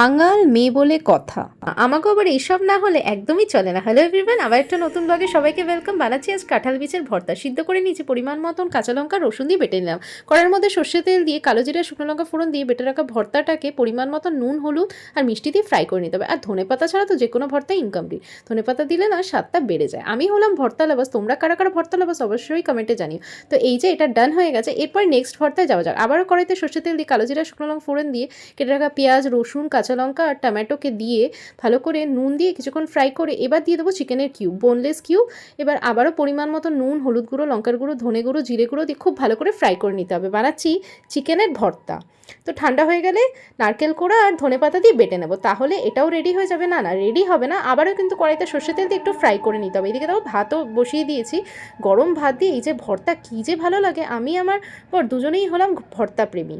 বাঙাল মেয়ে বলে কথা। আমাকে আবার এইসব না হলে একদমই চলে না। হ্যালো এভরিওয়ান, আবার একটা নতুন ব্লগে সবাইকে ওয়েলকাম। বানাচ্ছি আজ কাঁঠাল বীজের ভর্তা। সিদ্ধ করে নিয়েছি পরিমাণ মতন কাঁচা লঙ্কা রসুন দিয়ে বেটে নিলাম। কড়াইয়ের মধ্যে সর্ষে তেল দিয়ে কালো জিরা শুকনো লঙ্কা ফোড়ন দিয়ে বেটে রাখা ভর্তাটাকে পরিমাণ মতন নুন হলুদ আর মিষ্টি দিয়ে ফ্রাই করে নিতে হবে। আর ধনেপাতা ছাড়া তো যে কোনো ভর্তা ইনকমপ্লিট। ধনেপাতা দিলে না স্বাদটা বেড়ে যায়। আমি হলাম ভর্তা লাভাস, তোমরা কারা কারা ভর্তা লাভাস অবশ্যই কমেন্টে জানিও। তো এই যে এটা ডান হয়ে গেছে, এরপর নেক্সট ভর্তায় যাওয়া যাক। আবারও কড়াইতে সর্ষে তেল দিয়ে কালো জিরা শুকনো লঙ্কা ফোড়ন দিয়ে কেটে রাখা পেঁয়াজ রসুন কাঁচা লঙ্কা আর টমেটোকে দিয়ে ভালো করে নুন দিয়ে কিছুক্ষণ ফ্রাই করে এবার দিয়ে দেবো চিকেনের কিউব, বোনলেস কিউব। এবার আবারও পরিমাণ মতো নুন হলুদ গুঁড়ো লঙ্কার গুঁড়ো ধনে গুঁড়ো জিরে গুঁড়ো দিয়ে খুব ভালো করে ফ্রাই করে নিতে হবে। বানাচ্ছি চিকেনের ভর্তা। তো ঠান্ডা হয়ে গেলে নারকেল কোড়া আর ধনেপাতা দিয়ে বেটে নেবো, তাহলে এটাও রেডি হয়ে যাবে। না না রেডি হবে না, আবারও কিন্তু কড়াইতে সর্ষে তেল দিয়ে একটু ফ্রাই করে নিতে হবে। এদিকে দেখো ভাতও বসিয়ে দিয়েছি, গরম ভাত দিয়ে এই যে ভর্তা কী যে ভালো লাগে। আমি আমার পর দুজনেই হলাম ভর্তা প্রেমী।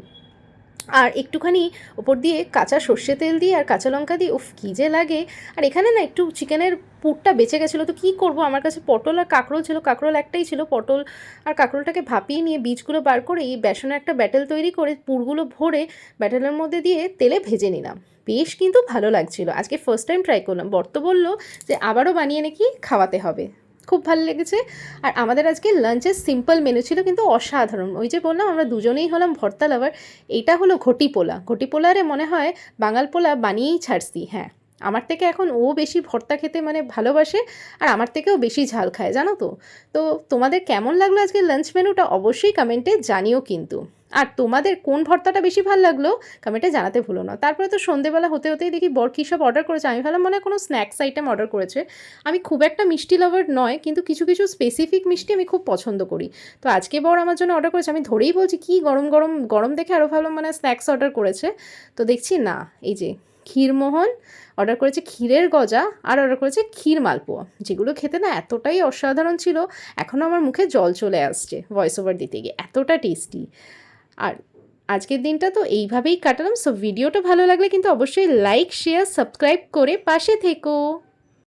আর একটুখানি ওপর দিয়ে কাঁচা সর্ষে তেল দিয়ে আর কাঁচা লঙ্কা দিয়ে উফ কী যে লাগে। আর এখানে না একটু চিকেনের পুরটা বেঁচে গেছিলো, তো কী করবো, আমার কাছে পটল আর কাঁকরোল ছিল, কাঁকরোল একটাই ছিল। পটল আর কাঁকরোলটাকে ভাপিয়ে নিয়ে বীজগুলো বার করে এই বেসনের একটা ব্যাটেল তৈরি করে পুরগুলো ভরে ব্যাটেলের মধ্যে দিয়ে তেলে ভেজে নিলাম। বেশ কিন্তু ভালো লাগছিলো। আজকে ফার্স্ট টাইম ট্রাই করলাম। বর্ত বললো যে আবারও বানিয়ে নাকি খাওয়াতে হবে। খুব ভালো লেগেছে। আর আমাদের আজকে লাঞ্চের সিম্পল মেনু ছিল কিন্তু অসাধারণ। ওই যে বললাম আমরা দুজনেই হলাম ভর্তা লাভার। এইটা হলো ঘটি পোলা। ঘটি পোলারে মনে হয় বাঙাল পোলা বানিয়েই ছাড়ছি। হ্যাঁ, আমার থেকে এখন ও বেশি ভর্তা খেতে মানে ভালোবাসে আর আমার থেকেও বেশি ঝাল খায়, জানো তো। তো তোমাদের কেমন লাগলো আজকে লাঞ্চ মেনুটা অবশ্যই কমেন্টে জানিও কিন্তু। আর তোমাদের কোন ভর্তাটা বেশি ভালো লাগলো কমেন্টে জানাতে ভুলো না। তারপরে তো সন্ধেবেলা হতে হতেই দেখি বর কী সব অর্ডার করেছে। আমি ভাবলাম মনে হয় কোনো স্ন্যাক্স আইটেম অর্ডার করেছে। আমি খুব একটা মিষ্টি লাভার নয়, কিন্তু কিছু কিছু স্পেসিফিক মিষ্টি আমি খুব পছন্দ করি। তো আজকে বর আমার জন্য অর্ডার করেছে। আমি ধরেই বলছি কি গরম গরম গরম দেখে আরও ভালো মানে স্ন্যাক্স অর্ডার করেছে। তো দেখছি না, এই যে ক্ষীরমোহন অর্ডার করেছে, ক্ষীরের গজা আর অর্ডার করেছে ক্ষীর মালপোয়া, যেগুলো খেতে না এতটাই অসাধারণ ছিল এখনও আমার মুখে জল চলে আসছে ভয়েস ওভার দিতে গিয়ে, এতটা টেস্টি। আর আজকের দিনটা তো এইভাবেই কাটালাম। সো ভিডিওটা ভালো লাগলে কিন্তু অবশ্যই লাইক শেয়ার সাবস্ক্রাইব করে পাশে থেকো।